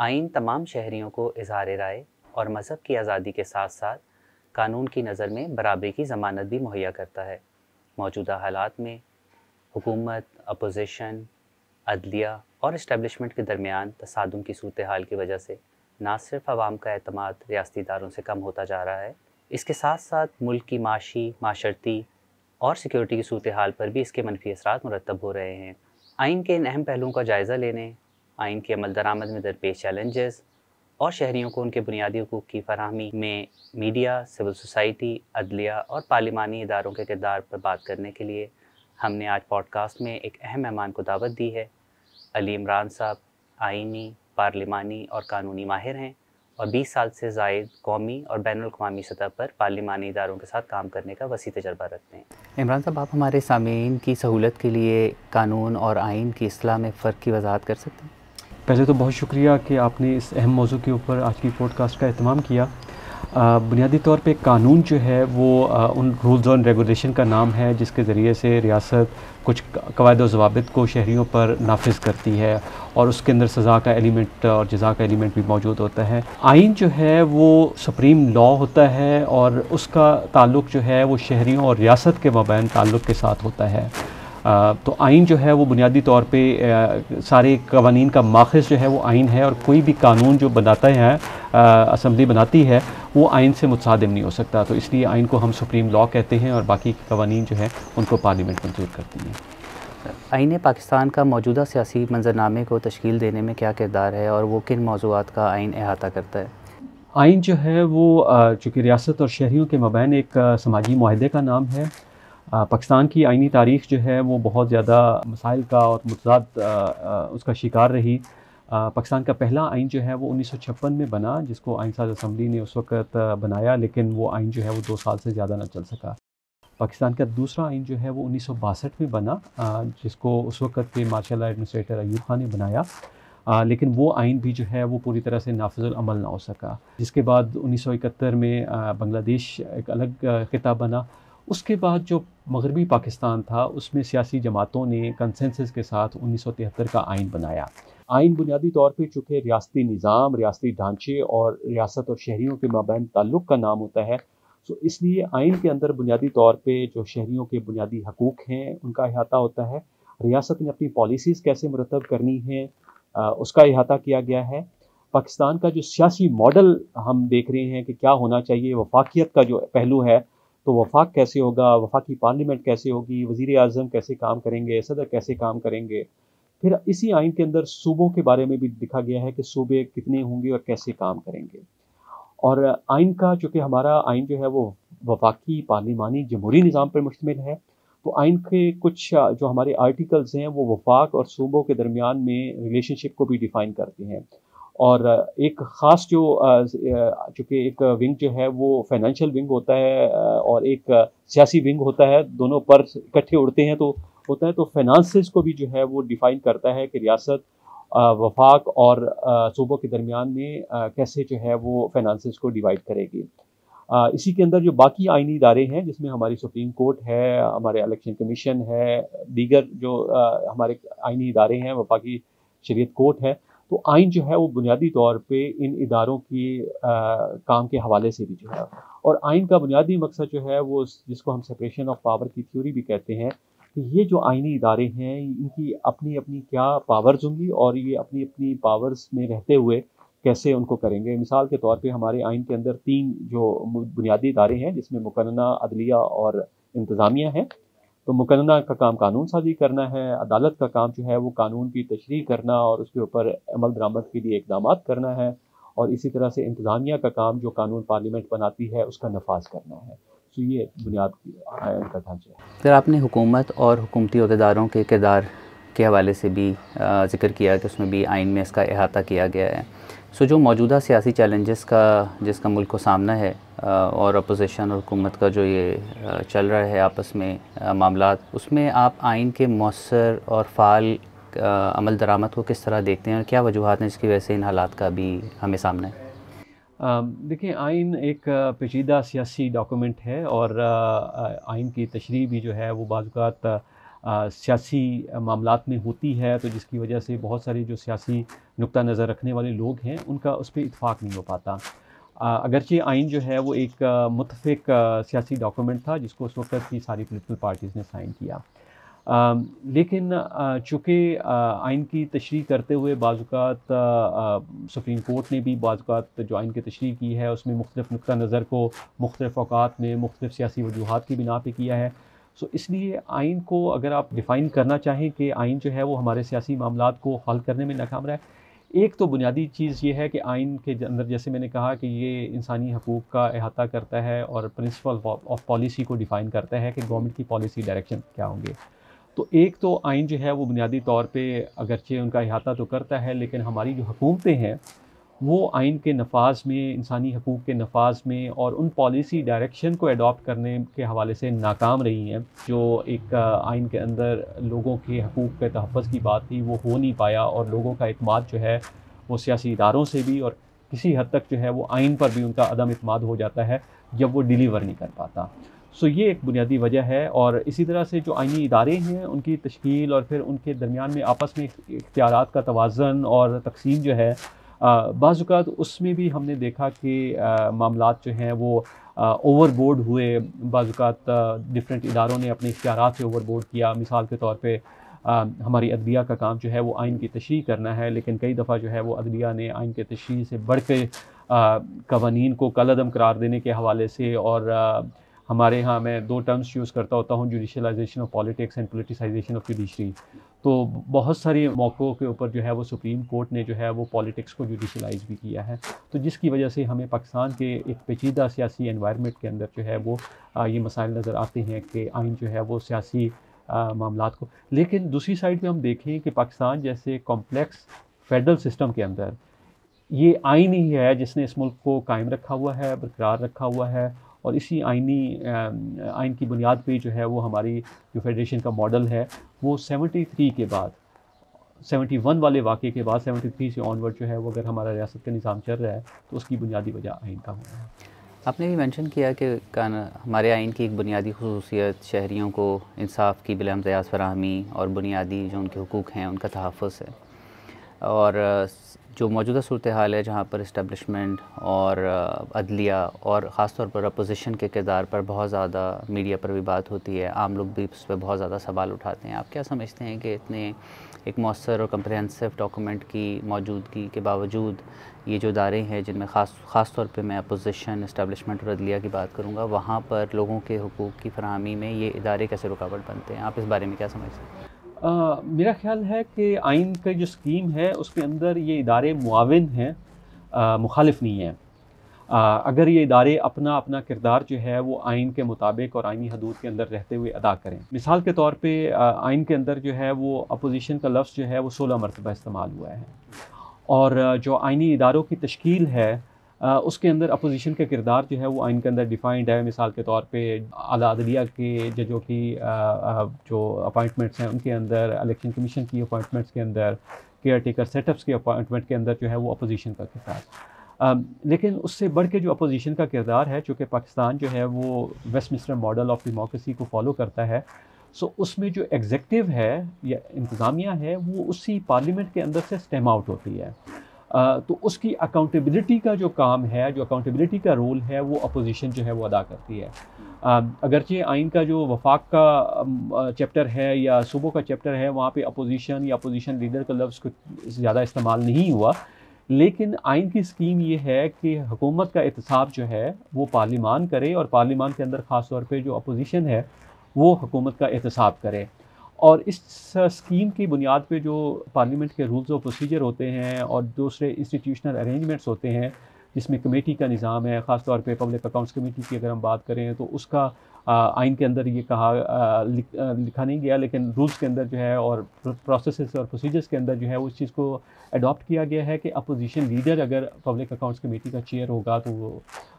आइन तमाम शहरियों को इज़हार राय और मज़हब की आज़ादी के साथ साथ कानून की नज़र में बराबरी की ज़मानत भी मुहैया करता है। मौजूदा हालात में हुकूमत, अपोजिशन, अदलिया और इस्टेब्लिशमेंट के दरमियान तसादुम की सूरत हाल की वजह से ना सिर्फ आवाम का एतमाद रियासती इदारों से कम होता जा रहा है, इसके साथ साथ मुल्क की माशी, माशरती और सिक्योरिटी की सूरत हाल पर भी इसके मनफी असरात मुरतब हो रहे हैं। आइन के इन अहम पहलुओं का जायज़ा लेने, आइन की अमल दरामद में दरपेश चैलेंजेस और शहरियों को उनके बुनियादी हुकूक़ की फराहमी में मीडिया, सिविल सोसाइटी, अदलिया और पार्लिमानी इदारों के किरदार पर बात करने के लिए हमने आज पॉडकास्ट में एक अहम मेहमान को दावत दी है। अली इमरान साहब आइनी, पार्लिमानी और कानूनी माहिर हैं और 20 साल से ज़ायद कौमी और बैनुल-अक़वामी सतह पर पार्लिमानी इदारों के साथ काम करने का वसी तजर्बा रखते हैं। इमरान साहब, आप हमारे सामीन की सहूलत के लिए कानून और आइन की इस्लाह में फ़र्क की वज़ाहत कर सकते हैं? पहले तो बहुत शुक्रिया कि आपने इस अहम मौजू के ऊपर आज की पॉडकास्ट का एहतमाम किया। बुनियादी तौर पे कानून जो है वो उन रूल्स और रेगुलेशन का नाम है जिसके ज़रिए से रियासत कुछ कवायद और ज़वाबित को शहरियों पर नाफिज करती है और उसके अंदर सज़ा का एलिमेंट और जज़ा का एलिमेंट भी मौजूद होता है। आइन जो है वो सुप्रीम लॉ होता है और उसका ताल्लुक़ जो है वो शहरियों और रियासत के माबैन ताल्लुक़ के साथ होता है। तो आइन जो है वो बुनियादी तौर पे सारे कवानीन का माखज़ जो है वो आइन है और कोई भी कानून जो बनाता है असम्बली बनाती है वो आइन से मुतसादिम नहीं हो सकता। तो इसलिए आइन को हम सुप्रीम लॉ कहते हैं और बाकी कवानीन जो है उनको पार्लियामेंट मंजूर करती है। आइन पाकिस्तान का मौजूदा सियासी मंजरनामे को तश्कील देने में क्या किरदार है और वो किन मौज़ूआत का आइन अहाता करता है? आइन जो है वो चूँकि रियासत और शहरियों के माबैन एक समाजी मुआहदे का नाम है। पाकिस्तान की आइनी तारीख़ जो है वो बहुत ज़्यादा मसाइल का और मुतज़ाद उसका शिकार रही। पाकिस्तान का पहला आइन जो है वो 1956 में बना, जिसको आइन साज़ असम्बली ने उस वक़्त बनाया, लेकिन वो आइन जो है वो 2 साल से ज़्यादा ना चल सका। पाकिस्तान का दूसरा आइन जो है वो 1962 में बना, जिसको उस वक़्त के मार्शल एडमिनिस्ट्रेटर अयूब खान ने बनाया, लेकिन वो आइन भी जो है वो पूरी तरह से नाफिज़ुल अमल ना हो सका। जिसके बाद 1971 में बांग्लादेश एक अलग ख़िता बना। उसके बाद जो मगरबी पाकिस्तान था उसमें सियासी जमातों ने कंसेंसस के साथ 1973 का आइन बनाया। आइन बुनियादी तौर पे चूँकि रियासती निज़ाम, रियासती ढांचे और रियासत और शहरियों के माबैन ताल्लुक़ का नाम होता है, तो इसलिए आइन के अंदर बुनियादी तौर पे जो शहरियों के बुनियादी हकूक़ हैं उनका अहाता होता है। रियासत ने अपनी पॉलिसीज़ कैसे मुरतब करनी है उसका अहाता किया गया है। पाकिस्तान का जो सियासी मॉडल हम देख रहे हैं कि क्या होना चाहिए, वफाकियत का जो पहलू है, तो वफाक कैसे होगा, वफाकी पार्लियामेंट कैसे होगी, वज़ीर आज़म कैसे काम करेंगे, सदर कैसे काम करेंगे। फिर इसी आइन के अंदर सूबों के बारे में भी लिखा गया है कि सूबे कितने होंगे और कैसे काम करेंगे। और आइन का चूँकि हमारा आइन जो है वो वफाकी पार्लिमानी जमहूरी निज़ाम पर मुश्तमिल है, तो आइन के कुछ जो हमारे आर्टिकल्स हैं वो वफाक और सूबों के दरमियान में रिलेशनशिप को भी डिफ़ाइन करते हैं। और एक ख़ास जो चूँकि एक विंग जो है वो फाइनेंशियल विंग होता है और एक सियासी विंग होता है, दोनों पर इकट्ठे उड़ते हैं तो होता है, तो फाइनेंसेस को भी जो है वो डिफ़ाइन करता है कि रियासत वफाक और सूबों के दरमियान में कैसे जो है वो फाइनेंसेस को डिवाइड करेगी। इसी के अंदर जो बाकी आइनी इदारे हैं जिसमें हमारी सुप्रीम कोर्ट है, हमारे इलेक्शन कमीशन है, दीगर जो हमारे आइनी इदारे हैं, वफाकी शरीयत कोर्ट है, तो आइन जो है वो बुनियादी तौर पे इन इदारों की काम के हवाले से भी जो है, और आइन का बुनियादी मकसद जो है वो जिसको हम सेपरेशन ऑफ पावर की थ्योरी भी कहते हैं कि ये जो आइनी इदारे हैं इनकी अपनी अपनी क्या पावर्स होंगी और ये अपनी अपनी पावर्स में रहते हुए कैसे उनको करेंगे। मिसाल के तौर पे हमारे आइन के अंदर 3 जो बुनियादी इदारे हैं जिसमें मुकन्ना, अदलिया और इंतज़ामिया है। तो मुकन्ना का काम कानून साज़ी करना है, अदालत का काम जो है वो कानून की तशरीह करना और उसके ऊपर अमल दरामद के लिए इक़दामात करना है, और इसी तरह से इंतज़ामिया का काम जो कानून पार्लियामेंट बनाती है उसका नफाज करना है। तो ये बुनियाद का ढांचा है। फिर आपने हुकूमत और हुकूमती अहदेदारों के किरदार के हवाले से भी ज़िक्र किया कि उसमें भी आइन में इसका अहाता किया गया है। सो जो मौजूदा सियासी चैलेंजेस का जिसका मुल्क को सामना है और अपोजिशन और हुकूमत का जो ये चल रहा है आपस में मामलात, उसमें आप आइन के मौसर और फ़ाल अमल दरामद को किस तरह देखते हैं और क्या वजूहात हैं जिसकी वजह से इन हालात का भी हमें सामना है? देखिए, आइन एक पेचीदा सियासी डॉक्यूमेंट है और आइन की तशरीह भी जो है वो बाज़ सियासी मामलात में होती है, तो जिसकी वजह से बहुत सारी जो सियासी नुक्ता नज़र रखने वाले लोग हैं उनका उस पर इत्फाक नहीं हो पाता। अगरचे आइन जो है वो एक मुत्तफ़िक सियासी डॉक्यूमेंट था जिसको उस वक्त की सारी पॉलिटिकल पार्टीज़ ने साइन किया, लेकिन चूँकि आइन की तशरीह करते हुए बाज़-औक़ात सुप्रीम कोर्ट ने भी बाज़-औक़ात जो आइन की तशरीह की है उसमें मुख्तलिफ़ नुक्ता नज़र को मुख्तलिफ़ औक़ात में मुख्तलिफ़ सियासी वजूहात की बिना पे किया है। सो इसलिए आइन को अगर आप डिफ़ाइन करना चाहें कि आइन जो है वो हमारे सियासी मामलात को हल करने में नाकाम रहा है, एक तो बुनियादी चीज़ ये है कि आइन के अंदर जैसे मैंने कहा कि ये इंसानी हकूक़ का अहाता करता है और प्रिंसिपल ऑफ पॉलिसी को डिफ़ाइन करता है कि गवर्नमेंट की पॉलिसी डायरेक्शन क्या होंगे। तो एक तो आइन जो है वो बुनियादी तौर पे अगरचे उनका अहाता तो करता है, लेकिन हमारी जो हुकूमतें हैं वो आइन के नफाज में, इंसानी हकूक़ के नफाज में और उन पॉलिसी डायरेक्शन को अडॉप्ट करने के हवाले से नाकाम रही हैं। जो एक आइन के अंदर लोगों के हकूक़ के तहफ़्फ़ुज़ की बात थी वो हो नहीं पाया और लोगों का इत्माद जो है वो सियासी इदारों से भी और किसी हद तक जो है वो आइन पर भी उनका अदम इत्माद हो जाता है जब वो डिलीवर नहीं कर पाता। सो ये एक बुनियादी वजह है। और इसी तरह से जो आइनी इदारे हैं उनकी तश्कील और फिर उनके दरमियान में आपस में इख्तियारात का तवाज़ुन और तक़सीम जो है बाज़-औक़ात उसमें भी हमने देखा कि मामलात जो हैं वो ओवरबोर्ड हुए। बाज़-औक़ात डिफरेंट इदारों ने अपने इख्तियारात से ओवरबोर्ड किया। मिसाल के तौर पे हमारी अदलिया का काम जो है वो आइन की तशरीह करना है, लेकिन कई दफ़ा जो है वो अदलिया ने आइन की तशरीह से बढ़ के कवानीन को कलअदम करार देने के हवाले से और हमारे यहाँ मैं 2 टर्म्स यूज़ करता होता हूँ, judicialization of politics and politicization of judiciary. तो बहुत सारे मौक़ों के ऊपर जो है वो सुप्रीम कोर्ट ने जो है वो पॉलिटिक्स को जुडिशलाइज़ भी किया है। तो जिसकी वजह से हमें पाकिस्तान के एक पेचीदा सियासी एनवायरनमेंट के अंदर जो है वो ये मसाइल नज़र आते हैं कि आइन जो है वो सियासी मामलात को, लेकिन दूसरी साइड पे हम देखें कि पाकिस्तान जैसे कॉम्प्लेक्स फेडरल सिस्टम के अंदर ये आइन ही है जिसने इस मुल्क को कायम रखा हुआ है, बरकरार रखा हुआ है। और इसी आइन की बुनियाद पे जो है वो हमारी जो फेडरेशन का मॉडल है वो 73 के बाद 71 वाले वाक़े के बाद 73 से ऑनवर्ड जो है वो अगर हमारा रियासत का निज़ाम चल रहा है तो उसकी बुनियादी वजह आइन का होना है। आपने भी मेंशन किया कि हमारे आइन की एक बुनियादी ख़ुसूसियत शहरियों को इंसाफ़ की बिला इम्तियाज़ फ़राहमी और बुनियादी जो उनके हुकूक़ हैं उनका तहफ़्फ़ुज़ है। और जो मौजूदा सूरत हाल है जहाँ पर इस्टेब्लिशमेंट और अदलिया और ख़ास तौर पर अपोजिशन के किरदार पर बहुत ज़्यादा मीडिया पर भी बात होती है, आम लोग भी उस पर बहुत ज़्यादा सवाल उठाते हैं। आप क्या समझते हैं कि इतने एक मौसर और कम्प्रहेंसिव डॉक्यूमेंट की मौजूदगी के बावजूद ये जो इदारे हैं जिनमें ख़ास तौर पे मैं अपोजिशन, इस्टेब्लिशमेंट और अदलिया की बात करूँगा, वहाँ पर लोगों के हुकूक़ की फ़राहमी में ये इदारे कैसे रुकावट बनते हैं? आप इस बारे में क्या समझते हैं? मेरा ख़्याल है कि आइन का जो स्कीम है उसके अंदर ये इदारे मुआविन हैं, मुखालिफ नहीं हैं। अगर ये इदारे अपना अपना किरदार जो है वो आइन के मुताबिक और आइनी हदूद के अंदर रहते हुए अदा करें। मिसाल के तौर पे आइन के अंदर जो है वो अपोजिशन का लफ्ज़ जो है वो 16 मरतबा इस्तेमाल हुआ है और जो आइनी इदारों की तश्कील है उसके अंदर अपोजिशन का किरदार जो है वो आइन के अंदर डिफ़ाइंड है। मिसाल के तौर पे आला अदलिया के जजों की जो अपॉइंटमेंट्स हैं उनके अंदर, इलेक्शन कमीशन की अपॉइंटमेंट्स के अंदर, केयर टेकर सेटअप्स के अपॉइंटमेंट के अंदर जो है वो अपोजिशन का किरदार। लेकिन उससे बढ़ के जो अपोजिशन का किरदार है, चूँकि पाकिस्तान जो है वो वेस्टमिंस्टर मॉडल ऑफ डेमोक्रेसी को फॉलो करता है, सो उसमें जो एग्जेक्टिव है या इंतज़ामिया है वो उसी पार्लियामेंट के अंदर से स्टेम आउट होती है। तो उसकी अकाउंटेबिलिटी का जो काम है, जो अकाउंटेबिलिटी का रोल है वो अपोजिशन जो है वो अदा करती है। अगरचे आइन का जो वफाक का चैप्टर है या सूबों का चैप्टर है वहाँ पे अपोजिशन या अपोजिशन लीडर का लफ्ज़ कुछ ज़्यादा इस्तेमाल नहीं हुआ, लेकिन आइन की स्कीम ये है कि हुकूमत का एहतसाब जो है वो पार्लिमान करे और पार्लिमान के अंदर ख़ास तौर पे जो अपोजिशन है वो हुकूमत का एहतसाब करे। और इस स्कीम की बुनियाद पे जो पार्लियामेंट के रूल्स और प्रोसीजर होते हैं और दूसरे इंस्टीट्यूशनल अरेंजमेंट्स होते हैं जिसमें कमेटी का निज़ाम है, ख़ास तौर पे पब्लिक अकाउंट्स कमेटी की अगर हम बात करें तो उसका आइन के अंदर ये लिखा नहीं गया, लेकिन रूल्स के अंदर जो है और प्रोसेसेस और प्रोसीजर्स के अंदर जो है उस चीज़ को अडॉप्ट किया गया है कि अपोजिशन लीडर अगर पब्लिक अकाउंट्स कमेटी का चेयर होगा तो वो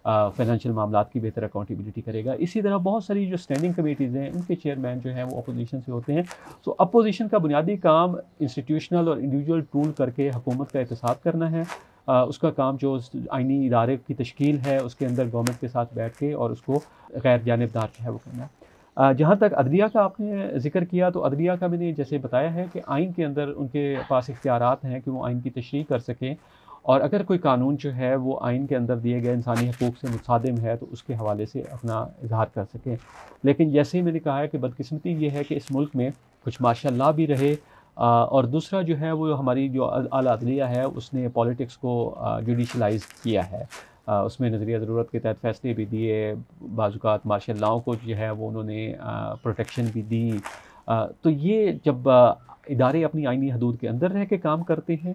फाइनेंशियल मामलात की बेहतर अकाउंटेबिलिटी करेगा। इसी तरह बहुत सारी जो स्टैंडिंग कमेटीज़ हैं उनके चेयरमैन जो हैं वो अपोजिशन से होते हैं। सो अपोजिशन का बुनियादी काम इंस्टीट्यूशनल और इंडिविजुअल टूल करके हुकूमत का एहतसाब करना है। उसका काम जो आइनी इदारे की तश्कील है उसके अंदर गवर्नमेंट के साथ बैठ के और उसको गैर जानिबदार जो है वो करना है। जहाँ तक अदलिया का आपने ज़िक्र किया, तो अदलिया का मैंने जैसे बताया है कि आइन के अंदर उनके पास इख्तियारात हैं कि वो आइन की तशरीह कर सकें, और अगर कोई कानून जो है वो आइन के अंदर दिए गए इंसानी हकूक़ से मुतादिम है तो उसके हवाले से अपना इजहार कर सकें। लेकिन जैसे ही मैंने कहा है कि बदकिस्मती ये है कि इस मुल्क में कुछ मार्शल लॉ भी रहे, और दूसरा जो है वो हमारी जो आला अदलिया है उसने पॉलिटिक्स को जुडिशलाइज़ किया है। उसमें नज़रिया ज़रूरत के तहत फ़ैसले भी दिए, बाज़-औक़ात मार्शल लॉ को जो है वो उन्होंने प्रोटेक्शन भी दी। तो ये जब इदारे अपनी आइनी हदूद के अंदर रह के काम करते हैं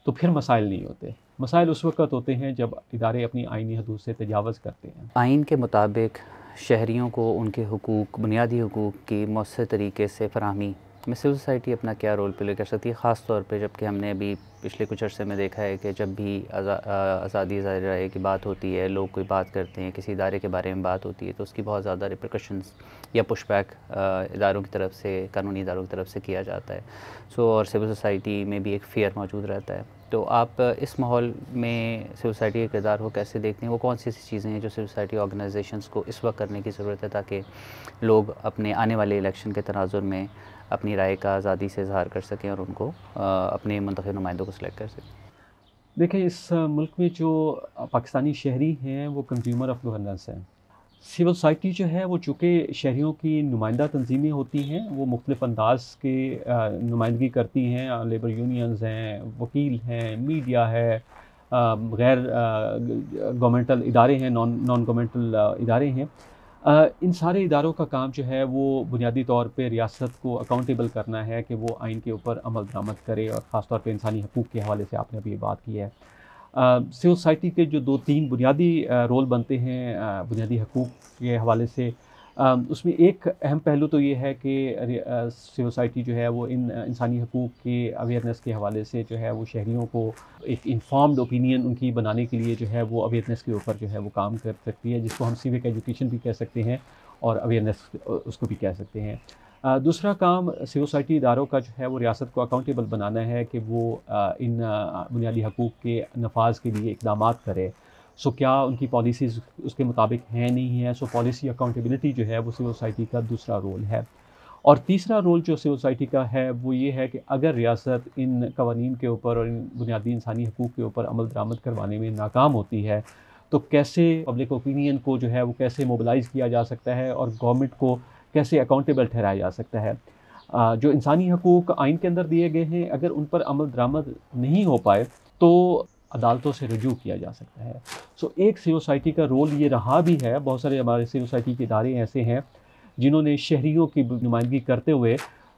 तो फिर मसाइल नहीं होते। मसाइल उस वक़्त होते हैं जब इदारे अपनी आइनी हदूद से तजावुज़ करते हैं। आइन के मुताबिक शहरियों को उनके हुकूक, बुनियादी हुकूक की मौसर तरीके से फ़राहमी में सिविल सोसाइटी अपना क्या रोल प्ले कर सकती है? ख़ास तौर पे जबकि हमने अभी पिछले कुछ अरसे में देखा है कि जब भी आज़ादी ज़ाहिर राय की बात होती है, लोग कोई बात करते हैं, किसी इदारे के बारे में बात होती है, तो उसकी बहुत ज़्यादा रिपरकशंस या पुशबैक इदारों की तरफ से, कानूनी इदारों की तरफ से किया जाता है। और सिविल सोसाइटी में भी एक फ़ियर मौजूद रहता है। तो आप इस माहौल में सिविल सोसाइटी के किरदार को कैसे देखते हैं? वो कौन सी ऐसी चीज़ें हैं जो सिविल सोसाइटी ऑर्गेनाइजेशंस को इस वक्त करने की ज़रूरत है ताकि लोग अपने आने वाले इलेक्शन के तनाज़ुर में अपनी राय का आज़ादी से इज़हार कर सकें और उनको अपने मुंतखब नुमाइंदों को सिलेक्ट कर सकें? देखिए, इस मुल्क में जो पाकिस्तानी शहरी हैं वो कंज्यूमर ऑफ गवर्नेंस हैं। सिविल सोसाइटी जो है वो चूँकि शहरियों की नुमाइंदा तंजीमें होती हैं, वो मुख्तलिफ़ अंदाज़ के नुमाइंदगी करती हैं। लेबर यूनियंस हैं, वकील हैं, मीडिया है, गैर गवर्नमेंटल इदारे हैं, नॉन गवर्नमेंटल इदारे हैं। इन सारे इदारों का काम जो है वो बुनियादी तौर पे रियासत को अकाउंटेबल करना है कि वो आइन के ऊपर अमल दरामद करे, और ख़ास तौर पे इंसानी हकूक़ के हवाले से आपने अभी ये बात की है। सिविल सोसाइटी के जो 2-3 बुनियादी रोल बनते हैं बुनियादी हकूक़ के हवाले से, उसमें एक अहम पहलू तो ये है कि सिविल सोसाइटी जो है वो इन इंसानी हकूक़ के अवेयरनेस के हवाले से जो है वो शहरियों को एक इन्फॉर्म्ड ओपिनियन उनकी बनाने के लिए जो है वो अवेयरनेस के ऊपर जो है वो काम कर सकती है, जिसको हम सिविक एजुकेशन भी कह सकते हैं और अवेयरनेस उसको भी कह सकते हैं। दूसरा काम सिविल सोसाइटी इदारों का जो है वो रियासत को अकाउंटेबल बनाना है कि वो इन बुनियादी हकूक़ के नफाज के लिए इक़दामात करे। क्या उनकी पॉलिसीज़ उसके मुताबिक हैं, नहीं है? पॉलिसी अकाउंटेबिलिटी जो है वो सिविल सोसाइटी का दूसरा रोल है। और तीसरा रोल जो सिविल सोसाइटी का है वो ये है कि अगर रियासत इन कवानीन के ऊपर और इन बुनियादी इंसानी हकूक़ के ऊपर अमल दरामद करवाने में नाकाम होती है, तो कैसे पब्लिक ओपिनियन को जो है वो कैसे मोबिलाइज़ किया जा सकता है और गवर्नमेंट को कैसे अकाउंटेबल ठहराया जा सकता है। जो इंसानी हकूक़ आइन के अंदर दिए गए हैं, अगर उन पर अमल दरामद नहीं हो पाए तो अदालतों से रुजू किया जा सकता है। एक सिविल सोसाइटी का रोल ये रहा भी है। बहुत सारे हमारे सिविल सोसाइटी के इदारे ऐसे हैं जिन्होंने शहरियों की नुमाइंदगी करते हुए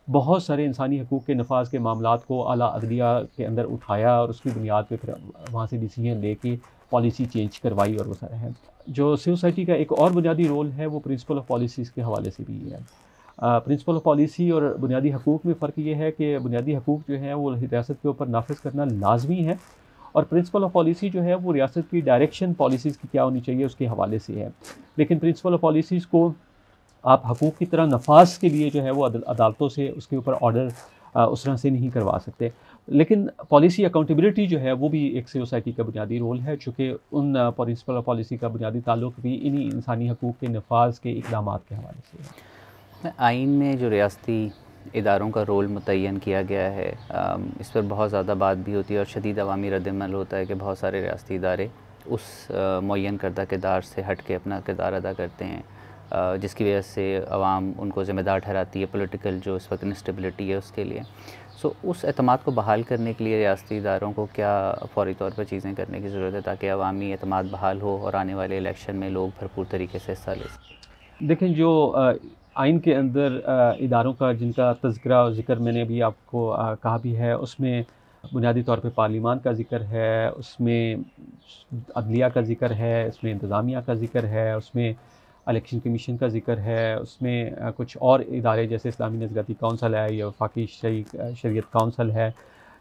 बहुत सारे इंसानी हकूक़ के नफाज के मामलात को आला अदलिया के अंदर उठाया और उसकी बुनियाद पे फिर वहाँ से डिसीजन लेके पॉलिसी चेंज करवाई, और वो सारा है। जो सिविल सोसाइटी का एक और बुनियादी रोल है वो प्रिंसिपल ऑफ पॉलिसीज़ के हवाले से भी है। प्रिंसिपल ऑफ पॉलिसी और बुनियादी हकूक़ में फ़र्क ये है कि बुनियादी हकूक़ जो हैं वो रियासत के ऊपर नाफिज करना लाजमी है, और प्रिंसिपल ऑफ पॉलिसी जो है वो रियासत की डायरेक्शन पॉलिसीज़ की क्या होनी चाहिए उसके हवाले से है। लेकिन प्रिंसिपल ऑफ पॉलिसीज़ को आप हकूक़ की तरह नफाज के लिए जो है वो अदालतों से उसके ऊपर ऑर्डर उस तरह से नहीं करवा सकते। लेकिन पॉलिसी अकाउंटेबिलिटी जो है वो भी एक सिविल सोसाइटी का बुनियादी रोल है, चूँकि उन प्रिंसिपल ऑफ पॉलिसी का बुनियादी ताल्लुक भी इन्हीं इंसानी हकूक़ के नफाज के इक़दामात के हवाले से है। आइन में जो रियासती इदारों का रोल मुतय्यन किया गया है, इस पर बहुत ज़्यादा बात भी होती है और शदीद अवामी रद्द-ए-अमल होता है कि बहुत सारे रियासती इदारे उस मुअय्यन करदा किरदार से हट के अपना किरदार अदा करते हैं, जिसकी वजह से अवाम उनको ज़िम्मेदार ठहराती है पॉलिटिकल जो इस वक्त इंस्टेबिलिटी है उसके लिए। उस एतमाद को बहाल करने के लिए रियासती इदारों को क्या फ़ौरी तौर पर चीज़ें करने की ज़रूरत है ताकि अवामी एतमाद बहाल हो और आने वाले इलेक्शन में लोग भरपूर तरीके से हिस्सा ले सकें? देखें, जो आइन के अंदर इदारों का जिनका तज़किरा और ज़िक्र मैंने अभी आपको कहा भी है, उसमें बुनियादी तौर पे पार्लिमान का ज़िक्र है, उसमें अदलिया का ज़िक्र है, उसमें इंतज़ामिया का ज़िक्र है, उसमें इलेक्शन कमीशन का ज़िक्र है, उसमें कुछ और इदारे जैसे इस्लामी नज़रियाती काउंसिल है या वफाकी शरीयत काउंसिल है,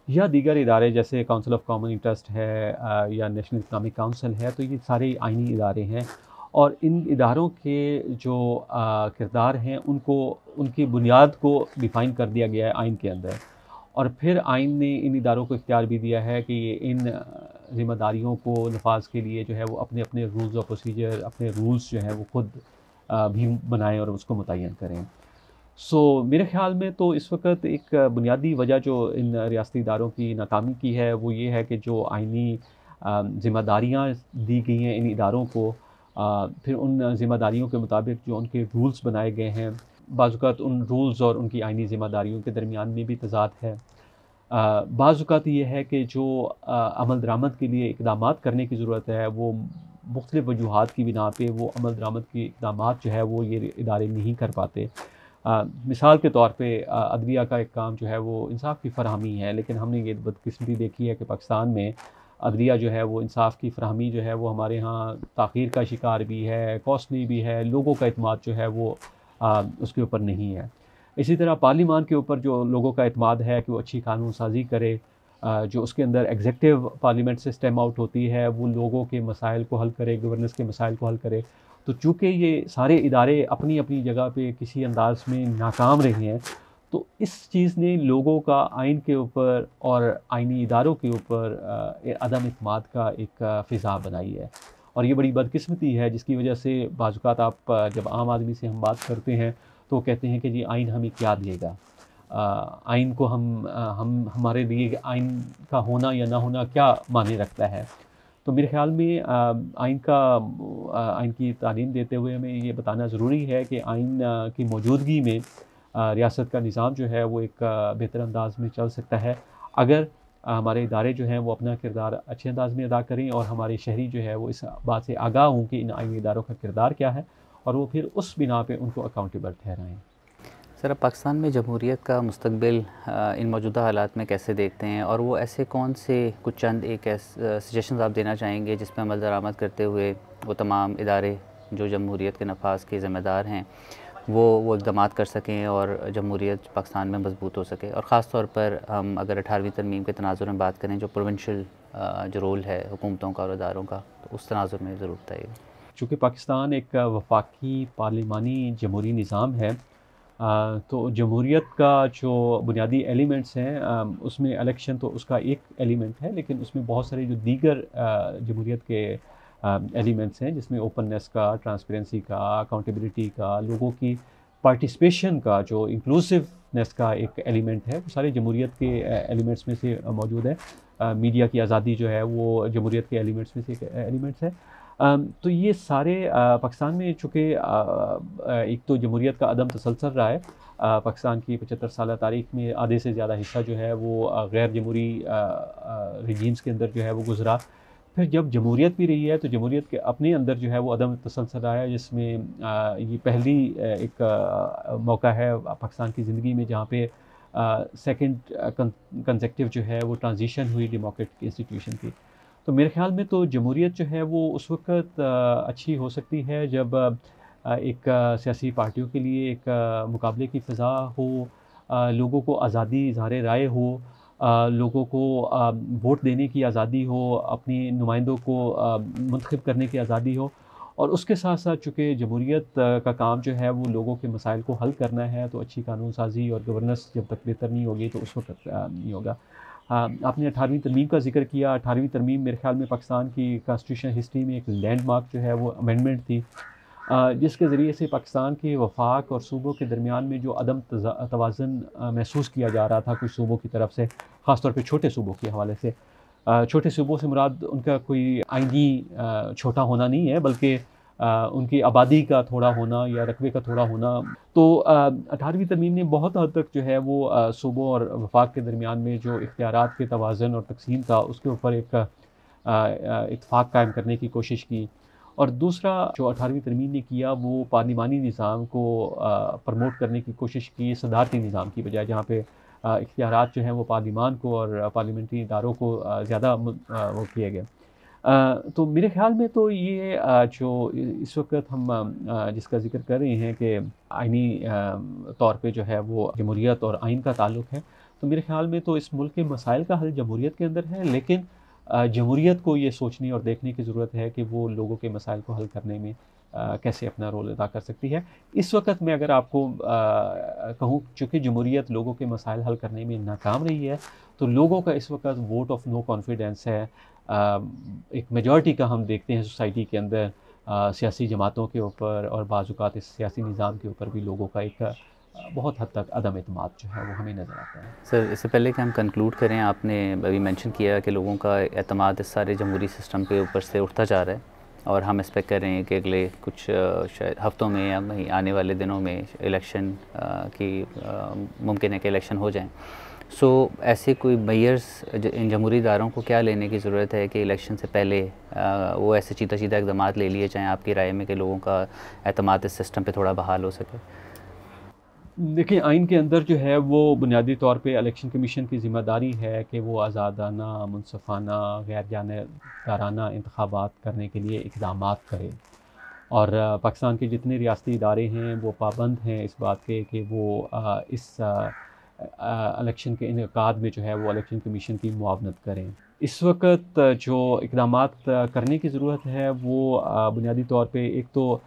या दीगर इदारे जैसे काउंसिल ऑफ कॉमन इंटरेस्ट है या नेशनल इस्लामिक काउंसिल है। तो ये सारे आइनी इदारे हैं और इन इदारों के जो किरदार हैं उनको उनकी बुनियाद को डिफ़ाइन कर दिया गया है आइन के अंदर, और फिर आइन ने इन इदारों को इख्तियार भी दिया है कि ये इन ज़िम्मेदारियों को नफाज के लिए जो है वो अपने अपने रूल्स और प्रोसीजर, अपने रूल्स जो हैं वो खुद भी बनाएं और उसको मुतय्यन करें। मेरे ख़्याल में तो इस वक्त एक बुनियादी वजह जो इन रियासती इदारों की नाकामी की है वो ये है कि जो आइनी ज़िम्मेदारियाँ दी गई हैं इन इदारों को, फिर उन ज़िम्मेदारियों के मुताबिक जो उनके रूल्स बनाए गए हैं, बाज़ औक़ात उन रूल्स और उनकी आइनी ज़िम्मेदारियों के दरमियान में भी तज़ाद है। बाज़ औक़ात ये है कि जो अमल दरामद के लिए इक़दामात करने की ज़रूरत है, वो मुख़्तलिफ़ वजूहात की बिना पे वो अमल दरामद के इक़दामात जो है वो ये इदारे नहीं कर पाते। मिसाल के तौर पे अदलिया का एक काम जो है वो इंसाफ़ की फ़राहमी है, लेकिन हमने ये बदकिस्मती देखी है कि पाकिस्तान में अदलिया जो है वो इंसाफ़ की फ़राहमी जो है वो हमारे यहाँ ताख़ीर का शिकार भी है, कॉस्टली भी है, लोगों का एतमाद जो है वो उसके ऊपर नहीं है। इसी तरह पार्लिमान के ऊपर जो लोगों का एतमाद है कि वो अच्छी कानून साज़ी करे, जो उसके अंदर एग्ज़ेक्टिव पार्लियामेंट से स्टेम आउट होती है, वो लोगों के मसाइल को हल करे, गवर्नेंस के मसाइल को हल करे। तो चूँकि ये सारे इदारे अपनी अपनी जगह पे किसी अंदाज़ में नाकाम रहे हैं, तो इस चीज़ ने लोगों का आइन के ऊपर और आइनी इदारों के ऊपर अदम इत्मीनान का एक फ़िज़ा बनाई है। और ये बड़ी बदकिस्मती है, जिसकी वजह से बाज़ औक़ात आप जब आम आदमी से हम बात करते हैं तो कहते हैं कि जी आइन हमें क्या देगा, आइन को हम हमारे लिए आइन का होना या ना होना क्या मायने रखता है। तो मेरे ख़्याल में आइन की तालीम देते हुए हमें ये बताना ज़रूरी है कि आइन की मौजूदगी में रियासत का निज़ाम जो है वो एक बेहतर अंदाज़ में चल सकता है, अगर हमारे इदारे जो हैं वो अपना किरदार अच्छे अंदाज़ में अदा करें और हमारे शहरी जो है वो इस बात से आगाह हों कि इन आइनी इदारों का किरदार क्या है और वो फिर उस बिना पे उनको अकाउंटेबल ठहराएँ। सर, अब पाकिस्तान में जमहूरियत का मुस्तकबिल इन मौजूदा हालात में कैसे देखते हैं, और वो ऐसे कौन से कुछ चंद एक सजेशंस आप देना चाहेंगे जिसमें अमल दरामद करते हुए वो तमाम इदारे जो जमहूरियत के नफाज के ज़िम्मेदार हैं वो इक़दामात कर सकें और जमहूरियत पाकिस्तान में मजबूत हो सके। और ख़ास तौर पर हम अगर 18वीं तरमीम के तनाज़ुर में बात करें, जो प्रोविंशियल जो रोल है हुकूमतों का और इदारों का, तो उस तनाज़ुर में ज़रूर बताइएगा। चूँकि पाकिस्तान एक वफाकी पार्लिमानी जमहूरी निज़ाम है, तो जमहूरियत का जो बुनियादी एलिमेंट्स हैं, उसमें इलेक्शन तो उसका एक एलिमेंट है, लेकिन उसमें बहुत सारे जो दीगर जमहूरियत के एलिमेंट्स हैं, जिसमें ओपननेस का, ट्रांसपेरेंसी का, अकाउंटेबिलिटी का, लोगों की पार्टिसिपेशन का, जो इंक्लूसिवनेस का एक एलिमेंट है, वो सारे जमहूरियत के एलिमेंट्स में से मौजूद है। मीडिया की आज़ादी जो है वो जमहूरियत के एलिमेंट्स में से एक एलिमेंट्स है। तो ये सारे पाकिस्तान में चूँकि एक तो जमहूरियत का अदम तसलसल रहा है, पाकिस्तान की 75 साला तारीख़ में आधे से ज़्यादा हिस्सा जो है वो गैर जमहूरी रिजीम्स के अंदर जो है वो गुज़रा। फिर जब जमहूरियत भी रही है तो जमहूरियत के अपने अंदर जो है वो अदम तसलसल रहा है, जिसमें ये पहली एक मौका है पाकिस्तान की ज़िंदगी में जहाँ पे सेकंड कंसेक्टिव जो है वो ट्रांजिशन हुई डेमोक्रेटिक इंस्टीट्यूशन की। तो मेरे ख़्याल में तो जमहूरियत जो है वो उस वक़्त अच्छी हो सकती है जब एक सियासी पार्टियों के लिए एक मुकाबले की फ़िज़ा हो, लोगों को आज़ादी इज़हार राय हो, लोगों को वोट देने की आज़ादी हो, अपनी नुमाइंदों को मुंतखब करने की आज़ादी हो, और उसके साथ साथ चूँकि जमहूरियत का काम जो है वो लोगों के मसाइल को हल करना है, तो अच्छी कानून साज़ी और गवर्नेंस जब तक बेहतर नहीं होगी तो उस वक़्त नहीं होगा। आपने 18वीं तरमीम का ज़िक्र किया। 18वीं तरमीम मेरे ख़्याल में पाकिस्तान की कॉन्स्टिट्यूशनल हिस्ट्री में एक लैंडमार्क जो है वो अमेंडमेंट थी, जिसके ज़रिए से पाकिस्तान के वफाक और सूबों के दरमियान में जो अदम तवाज़ुन महसूस किया जा रहा था कुछ सूबों की तरफ से, ख़ास तौर पे छोटे सूबों के हवाले से। छोटे सूबों से मुराद उनका कोई आइनी छोटा होना नहीं है, बल्कि उनकी आबादी का थोड़ा होना या रकबे का थोड़ा होना। तो 18वीं तरमीम ने बहुत हद तक जो है वो सूबों और वफाक के दरमियान में जो इख्तियारात के तवाज़ुन और तक़सीम था उसके ऊपर एक इत्तेफ़ाक कायम करने की कोशिश की। और दूसरा जो 18वीं तरमीम ने किया वो पार्लिमानी निज़ाम को प्रमोट करने की कोशिश की, सदारती निज़ाम की बजाय, जहाँ पे इख्तियारात जो हैं वो पार्लिमान को और पार्लियामेंट्री इदारों को ज़्यादा वो किए गए। तो मेरे ख़्याल में तो ये जो इस वक्त हम जिसका ज़िक्र कर रहे हैं कि आइनी तौर पे जो है वो जमहूरियत और आइन का ताल्लुक़ है, तो मेरे ख़्याल में तो इस मुल्क के मसाइल का हल जमहूरियत के अंदर है, लेकिन जमहूरियत को ये सोचने और देखने की ज़रूरत है कि वो लोगों के मसाइल को हल करने में कैसे अपना रोल अदा कर सकती है। इस वक्त मैं अगर आपको कहूँ, चूँकि जमहूरियत लोगों के मसाइल हल करने में नाकाम रही है, तो लोगों का इस वक्त वोट ऑफ नो कॉन्फिडेंस है। एक मेजॉरिटी का हम देखते हैं सोसाइटी के अंदर सियासी जमातों के ऊपर और बाज़ औक़ात इस सियासी निज़ाम के ऊपर भी लोगों का एक बहुत हद तक अदम एतमाद जो है वो हमें नज़र आता है। सर, इससे पहले कि हम कंक्लूड करें, आपने अभी मेंशन किया कि लोगों का एतमाद इस सारे जमहूरी सिस्टम के ऊपर से उठता जा रहा है और हम एक्सपेक्ट कर रहे हैं कि अगले कुछ शायद हफ्तों में या आने वाले दिनों में इलेक्शन की मुमकिन है कि इलेक्शन हो जाएं। सो ऐसे कोई मेयर्स इन जमहूरी इदारों को क्या लेने की ज़रूरत है कि इलेक्शन से पहले वो ऐसे चीता इक़दाम ले लिए जाएँ, आपकी राय में, कि लोगों का एतमाद इस सिस्टम पे थोड़ा बहाल हो सके? देखिए, आइन के अंदर जो है वो बुनियादी तौर पे इलेक्शन कमीशन की ज़िम्मेदारी है कि वो आज़ादाना, मुनसफ़ाना, गैर जानिबदाराना इंतख़ाबात करने के लिए इक़दामात करे। और पाकिस्तान के जितने रियासती इदारे हैं वो पाबंद हैं इस बात के कि वो इस इलेक्शन के इनेकाद में जो है वो इलेक्शन कमीशन की मुआवनत करें। इस वक्त जो इक़दामात करने की ज़रूरत है वो बुनियादी तौर पे एक तो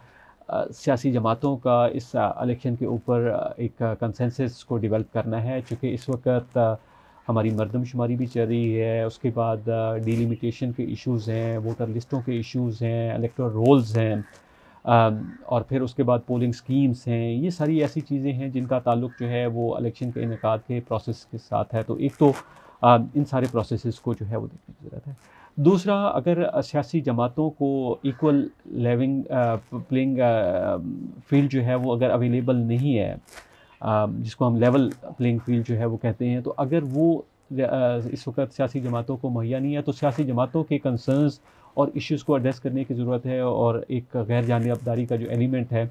सियासी जमातों का इस इलेक्शन के ऊपर एक कंसेंसस को डेवलप करना है, चूँकि इस वक्त हमारी मरदमशुमारी भी चल रही है, उसके बाद डिलिमिटेशन के इश्यूज़ हैं, वोटर लिस्टों के इश्यूज़ हैं, इलेक्टोरल रोल्स हैं, और फिर उसके बाद पोलिंग स्कीम्स हैं। ये सारी ऐसी चीज़ें हैं जिनका ताल्लुक जो है वो इलेक्शन के इनेकाद के प्रोसेस के साथ है। तो एक तो इन सारे प्रोसेसेस को जो है वो देखने की ज़रूरत है। दूसरा, अगर सियासी जमातों को इक्वल प्लेइंग फील्ड जो है वो अगर अवेलेबल नहीं है, जिसको हम लेवल प्लेइंग फील्ड जो है वो कहते हैं, तो अगर वो इस वक्त सियासी जमातों को मुहैया नहीं है तो सियासी जमातों के कंसर्न्स और इश्यूज़ को एड्रेस करने की ज़रूरत है। और एक गैर जानिबदारी का जो एलिमेंट है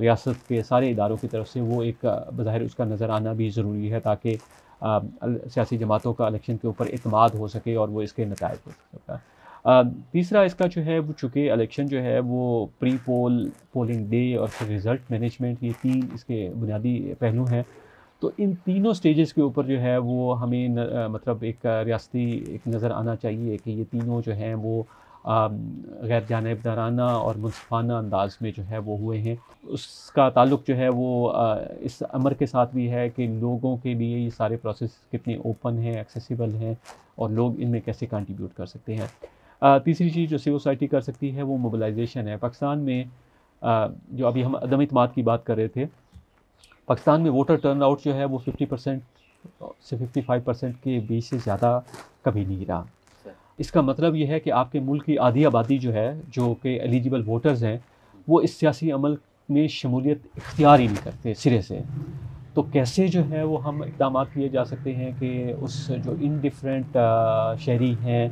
रियासत के सारे इदारों की तरफ से, वो एक बज़ाहिर उसका नज़र आना भी ज़रूरी है, ताकि सियासी जमातों का इलेक्शन के ऊपर इत्माद हो सके और वो इसके नताइज हो सके। तीसरा इसका जो है वो, चूँकि इलेक्शन जो है वो प्री पोलिंग डे और फिर रिज़ल्ट मैनेजमेंट, ये 3 इसके बुनियादी पहलू हैं। तो इन तीनों स्टेजेस के ऊपर जो है वो हमें मतलब एक रियासती एक नज़र आना चाहिए कि ये तीनों जो हैं वो गैर जानिबदाराना और मुनसफ़ाना अंदाज़ में जो है वो हुए हैं। उसका ताल्लुक जो है वो इस अमर के साथ भी है कि लोगों के लिए ये सारे प्रोसेस कितने ओपन हैं, एक्सेसिबल हैं और लोग इनमें कैसे कंट्रीब्यूट कर सकते हैं। तीसरी चीज़ जो सिविल सोसाइटी कर सकती है वो मोबिलाइजेशन है। पाकिस्तान में जो अभी हम अदम इत्माद की बात कर रहे थे, पाकिस्तान में वोटर टर्नआउट जो है वो 50% से 55% के बीच से ज़्यादा कभी नहीं रहा। इसका मतलब ये है कि आपके मुल्क की आधी आबादी जो है, जो कि एलिजिबल वोटर्स हैं, वो इस सियासी अमल में शमूलियत इख्तियार ही नहीं करते सिरे से। तो कैसे जो है वो हम इक़दाम किए जा सकते हैं कि उस जो इनडिफरेंट शहरी हैं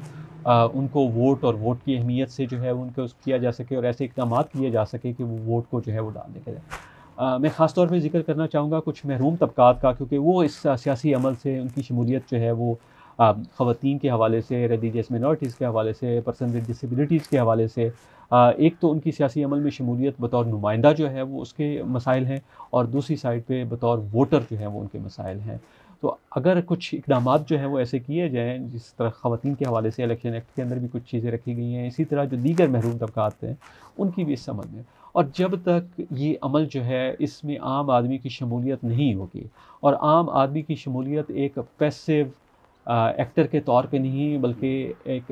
उनको वोट और वोट की अहमियत से जो है उनको किया जा सके और ऐसे इक़दाम किए जा सके कि वो वोट को जो है वो डालने के लिए। मैं ख़ास तौर पे ज़िक्र करना चाहूँगा कुछ महरूम तबक़ात का, क्योंकि वो इस सियासी अमल से उनकी शमूलियत जो है वो ख़वातीन के हवाले से, रिलीजियस मिनॉरिटीज़ के हवाले से, पर्सन विद डिसेबिलिटीज़ के हवाले से, एक तो उनकी सियासी अमल में शमूलियत बतौर नुमाइंदा जो है वो उसके मसाइल हैं, और दूसरी साइड पे बतौर वोटर जो है वो उनके मसाइल हैं। तो अगर कुछ इक़दामात जो हैं वो ऐसे किए जाएँ, जिस तरह ख़वातीन के हवाले से इलेक्शन एक्ट के अंदर भी कुछ चीज़ें रखी गई हैं, इसी तरह जो दीगर महरूम तबक़ात हैं उनकी भी इस अमल में, और जब तक ये अमल जो है इसमें आम आदमी की शमूलियत नहीं होगी, और आम आदमी की शमूलियत एक पैसिव एक्टर के तौर पे नहीं बल्कि एक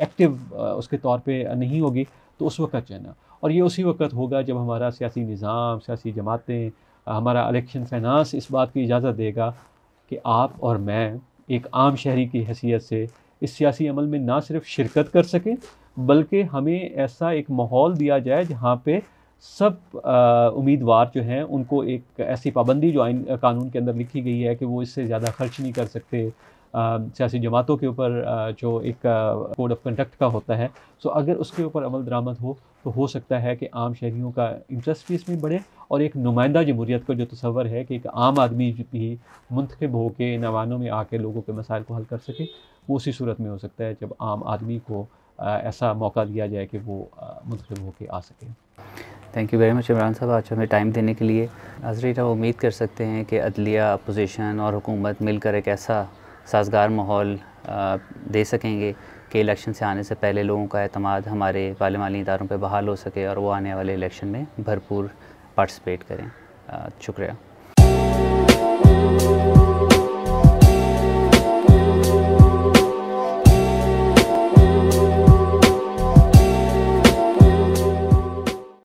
एक्टिव उसके तौर पे नहीं होगी, तो उस वक़्त जो है ना, और ये उसी वक़्त होगा जब हमारा सियासी निज़ाम, सियासी जमातें, हमारा इलेक्शन फाइनेंस इस बात की इजाज़त देगा कि आप और मैं एक आम शहरी की हैसियत से इस सियासी अमल में ना सिर्फ शिरकत कर सकें, बल्कि हमें ऐसा एक माहौल दिया जाए जहाँ पे सब उम्मीदवार जो हैं उनको एक ऐसी पाबंदी जो आइन कानून के अंदर लिखी गई है कि वो इससे ज़्यादा खर्च नहीं कर सकते, सियासी जमातों के ऊपर जो एक कोड ऑफ कंडक्ट का होता है, सो अगर उसके ऊपर अमल दरामद हो तो हो सकता है कि आम शहरियों का इंटरेस्ट भी इसमें बढ़े, और एक नुमाइंदा जमहूरियत का जो तस्वर है कि एक आम आदमी भी मुंतखब होकर नवानों में आके लोगों के मसाइल को हल कर सके, वो उसी सूरत में हो सकता है जब आम आदमी को ऐसा मौका दिया जाए कि वो मुंतखब होकर आ सके। Thank you very much Imran साहब, आज हमें टाइम देने के लिए। नाज़रीन, हम उम्मीद कर सकते हैं कि अदलिया, अपोजिशन और हुकूमत मिलकर एक ऐसा साज़गार माहौल दे सकेंगे कि इलेक्शन से आने से पहले लोगों का एतमाद हमारे पार्लिमानी इदारों पर बहाल हो सके और वो आने वाले इलेक्शन में भरपूर पार्टिसिपेट करें। शुक्रिया।